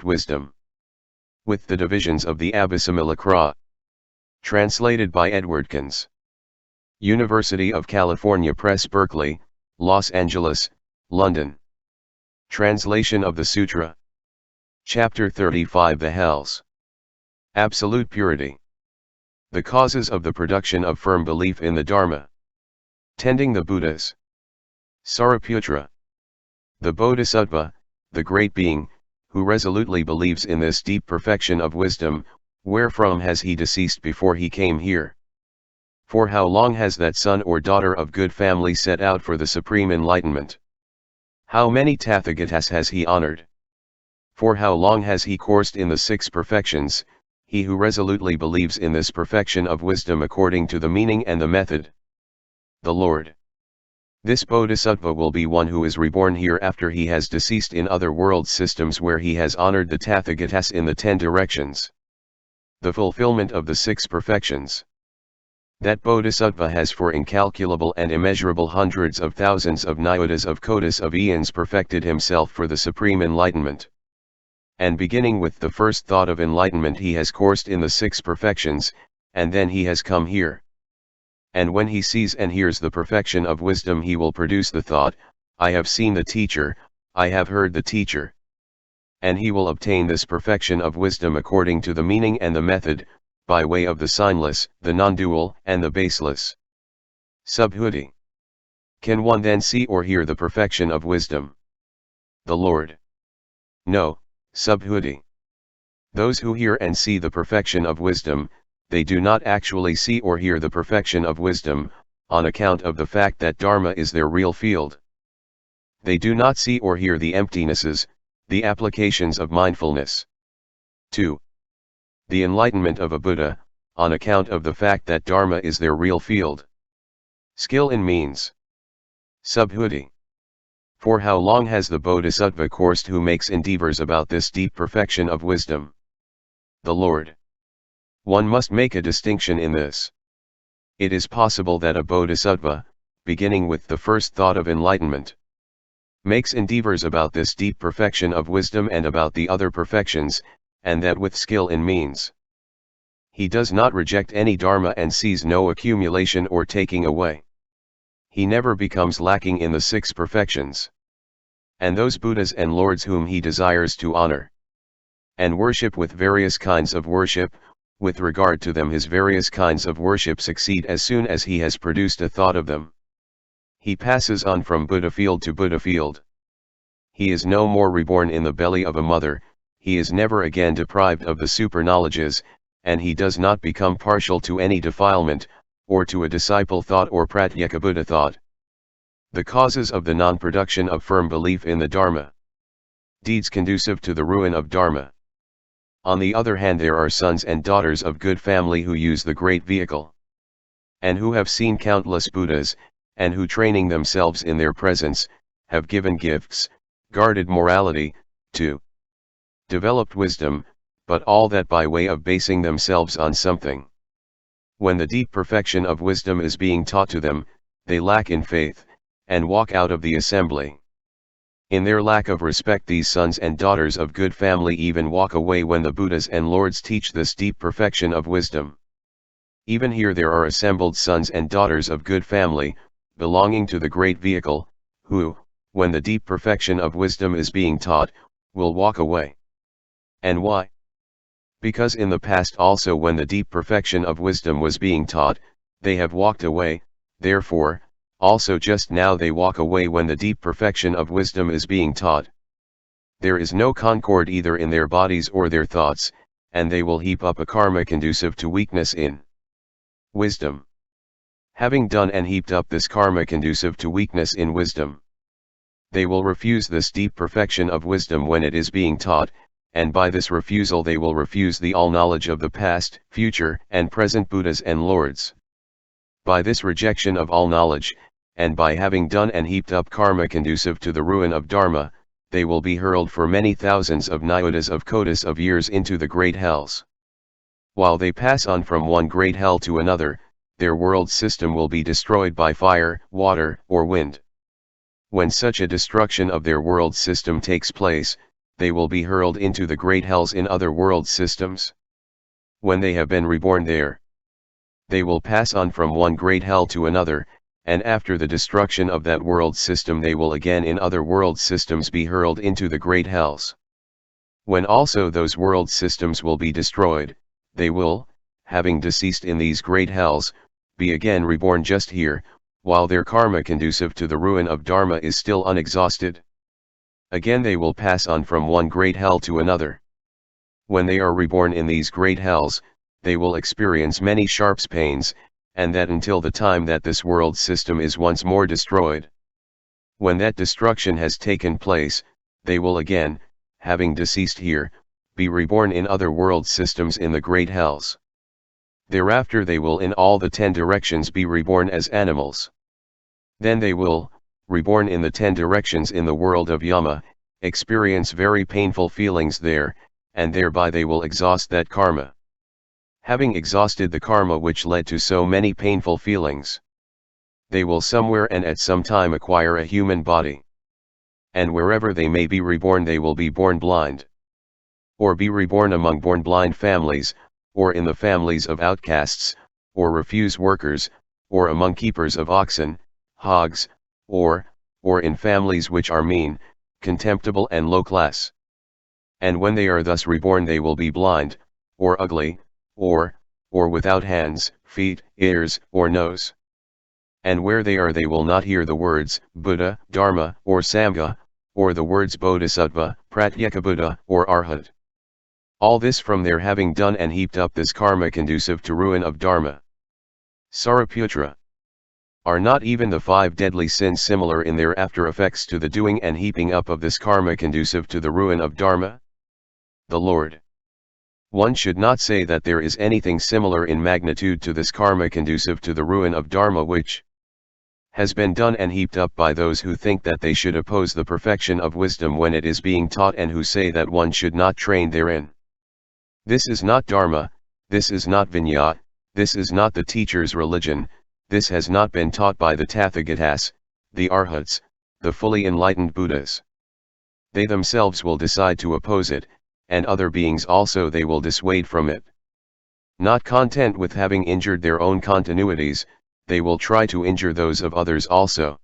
wisdom. With the divisions of the Abhisamilakra. Translated by Edward Conze. University of California Press, Berkeley, Los Angeles, London. Translation of the Sutra. Chapter 35, the HELLS. Absolute purity. The causes of the production of firm belief in the Dharma. Tending the Buddhas. Sariputra. The Bodhisattva, the great being, who resolutely believes in this deep perfection of wisdom, wherefrom has he deceased before he came here? For how long has that son or daughter of good family set out for the supreme enlightenment? How many Tathagatas has he honored? For how long has he coursed in the 6 perfections, he who resolutely believes in this perfection of wisdom according to the meaning and the method? The Lord. This Bodhisattva will be one who is reborn here after he has deceased in other world systems where he has honored the Tathagatas in the 10 directions. The fulfillment of the 6 perfections. That Bodhisattva has for incalculable and immeasurable hundreds of thousands of nyotas of kotis of eons perfected himself for the supreme enlightenment. And beginning with the first thought of enlightenment he has coursed in the 6 perfections, and then he has come here. And when he sees and hears the perfection of wisdom he will produce the thought, I have seen the teacher, I have heard the teacher. And he will obtain this perfection of wisdom according to the meaning and the method, by way of the signless, the non-dual, and the baseless. Subhuti. Can one then see or hear the perfection of wisdom? The Lord. No, Subhuti. Those who hear and see the perfection of wisdom, they do not actually see or hear the perfection of wisdom, on account of the fact that Dharma is their real field. They do not see or hear the emptinesses, the applications of mindfulness. 2. The enlightenment of a Buddha, on account of the fact that Dharma is their real field. Skill in means. Subhuti. For how long has the Bodhisattva coursed who makes endeavors about this deep perfection of wisdom? The Lord. One must make a distinction in this. It is possible that a Bodhisattva, beginning with the first thought of enlightenment, makes endeavors about this deep perfection of wisdom and about the other perfections, and that with skill in means. He does not reject any dharma and sees no accumulation or taking away. He never becomes lacking in the 6 perfections. And those Buddhas and Lords whom he desires to honor and worship with various kinds of worship, with regard to them his various kinds of worship succeed as soon as he has produced a thought of them. He passes on from Buddha field to Buddha field. He is no more reborn in the belly of a mother, he is never again deprived of the super-knowledges, and he does not become partial to any defilement, or to a disciple thought or pratyeka Buddha thought. The causes of the non-production of firm belief in the Dharma. Deeds conducive to the ruin of Dharma. On the other hand, there are sons and daughters of good family who use the great vehicle, and who have seen countless Buddhas, and who training themselves in their presence, have given gifts, guarded morality, to developed wisdom, but all that by way of basing themselves on something. When the deep perfection of wisdom is being taught to them, they lack in faith, and walk out of the assembly. In their lack of respect these sons and daughters of good family even walk away when the Buddhas and Lords teach this deep perfection of wisdom. Even here there are assembled sons and daughters of good family, belonging to the great vehicle, who, when the deep perfection of wisdom is being taught, will walk away. And why? Because in the past also when the deep perfection of wisdom was being taught, they have walked away, therefore, also just now they walk away when the deep perfection of wisdom is being taught. There is no concord either in their bodies or their thoughts, and they will heap up a karma conducive to weakness in wisdom. Having done and heaped up this karma conducive to weakness in wisdom, they will refuse this deep perfection of wisdom when it is being taught, and by this refusal they will refuse the all-knowledge of the past, future, and present Buddhas and Lords. By this rejection of all knowledge, and by having done and heaped up karma conducive to the ruin of Dharma, they will be hurled for many thousands of nyotas of kotis of years into the great hells. While they pass on from one great hell to another, their world system will be destroyed by fire, water, or wind. When such a destruction of their world system takes place, they will be hurled into the great hells in other world systems. When they have been reborn there, they will pass on from one great hell to another, and after the destruction of that world system they will again in other world systems be hurled into the great hells. When also those world systems will be destroyed, they will, having deceased in these great hells, be again reborn just here, while their karma conducive to the ruin of dharma is still unexhausted. Again they will pass on from one great hell to another. When they are reborn in these great hells, they will experience many sharp pains, and that until the time that this world system is once more destroyed. When that destruction has taken place, they will again, having deceased here, be reborn in other world systems in the great hells. Thereafter they will in all the 10 directions be reborn as animals. Then they will, reborn in the 10 directions in the world of Yama, experience very painful feelings there, and thereby they will exhaust that karma. Having exhausted the karma which led to so many painful feelings, they will somewhere and at some time acquire a human body. And wherever they may be reborn they will be born blind. Or be reborn among born blind families, or in the families of outcasts, or refuse workers, or among keepers of oxen, hogs, or in families which are mean, contemptible and low class. And when they are thus reborn they will be blind, or ugly, or without hands, feet, ears, or nose. And where they are they will not hear the words Buddha, Dharma, or Sangha, or the words Bodhisattva, Pratyekabuddha, or Arhat. All this from their having done and heaped up this karma conducive to ruin of dharma. Sariputra. Are not even the 5 deadly sins similar in their after effects to the doing and heaping up of this karma conducive to the ruin of dharma? The Lord. One should not say that there is anything similar in magnitude to this karma conducive to the ruin of dharma which has been done and heaped up by those who think that they should oppose the perfection of wisdom when it is being taught and who say that one should not train therein. This is not dharma, this is not vinaya, this is not the teacher's religion, this has not been taught by the Tathagatas, the Arhats, the fully enlightened Buddhas. They themselves will decide to oppose it, and other beings also they will dissuade from it. Not content with having injured their own continuities, they will try to injure those of others also.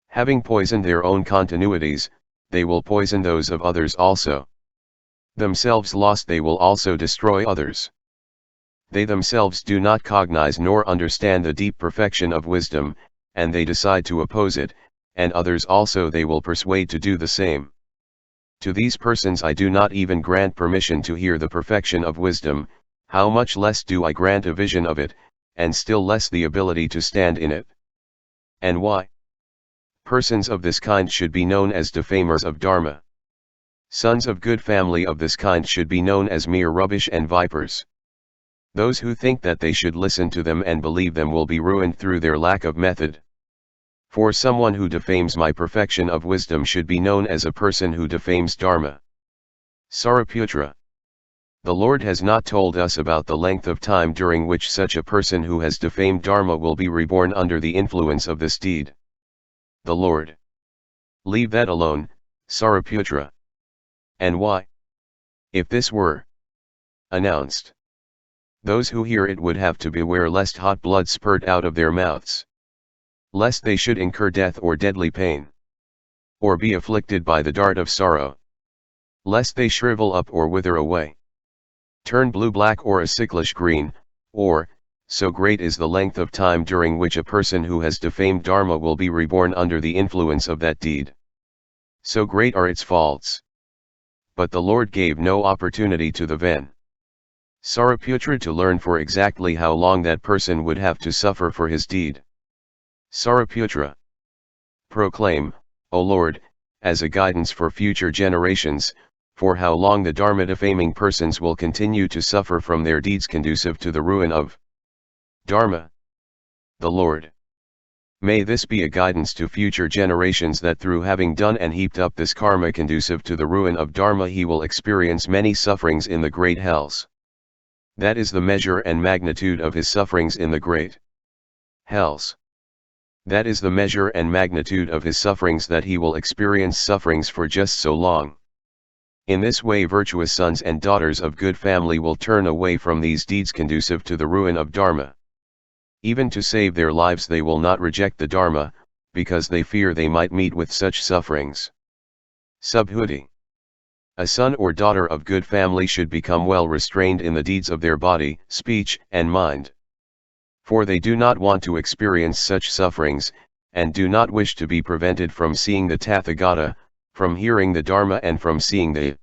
Having poisoned their own continuities, they will poison those of others also. Themselves lost they will also destroy others. They themselves do not cognize nor understand the deep perfection of wisdom, and they decide to oppose it, and others also they will persuade to do the same. To these persons I do not even grant permission to hear the perfection of wisdom, how much less do I grant a vision of it, and still less the ability to stand in it. And why? Persons of this kind should be known as defamers of dharma. Sons of good family of this kind should be known as mere rubbish and vipers. Those who think that they should listen to them and believe them will be ruined through their lack of method. For someone who defames my perfection of wisdom should be known as a person who defames dharma. Sariputra. The Lord has not told us about the length of time during which such a person who has defamed dharma will be reborn under the influence of this deed. The Lord. Leave that alone, Sariputra. And why? If this were announced, those who hear it would have to beware lest hot blood spurt out of their mouths, lest they should incur death or deadly pain, or be afflicted by the dart of sorrow, lest they shrivel up or wither away, turn blue-black or a sicklish green, or, so great is the length of time during which a person who has defamed dharma will be reborn under the influence of that deed. So great are its faults. But the Lord gave no opportunity to the Ven. Sariputra to learn for exactly how long that person would have to suffer for his deed. Sariputra. Proclaim, O Lord, as a guidance for future generations, for how long the dharma-defaming persons will continue to suffer from their deeds conducive to the ruin of dharma. The Lord. May this be a guidance to future generations that through having done and heaped up this karma conducive to the ruin of dharma he will experience many sufferings in the great hells. That is the measure and magnitude of his sufferings in the great hells. That is the measure and magnitude of his sufferings that he will experience sufferings for just so long. In this way virtuous sons and daughters of good family will turn away from these deeds conducive to the ruin of Dharma. Even to save their lives they will not reject the Dharma, because they fear they might meet with such sufferings. Subhuti. A son or daughter of good family should become well restrained in the deeds of their body, speech, and mind. For they do not want to experience such sufferings, and do not wish to be prevented from seeing the Tathagata, from hearing the Dharma and from seeing the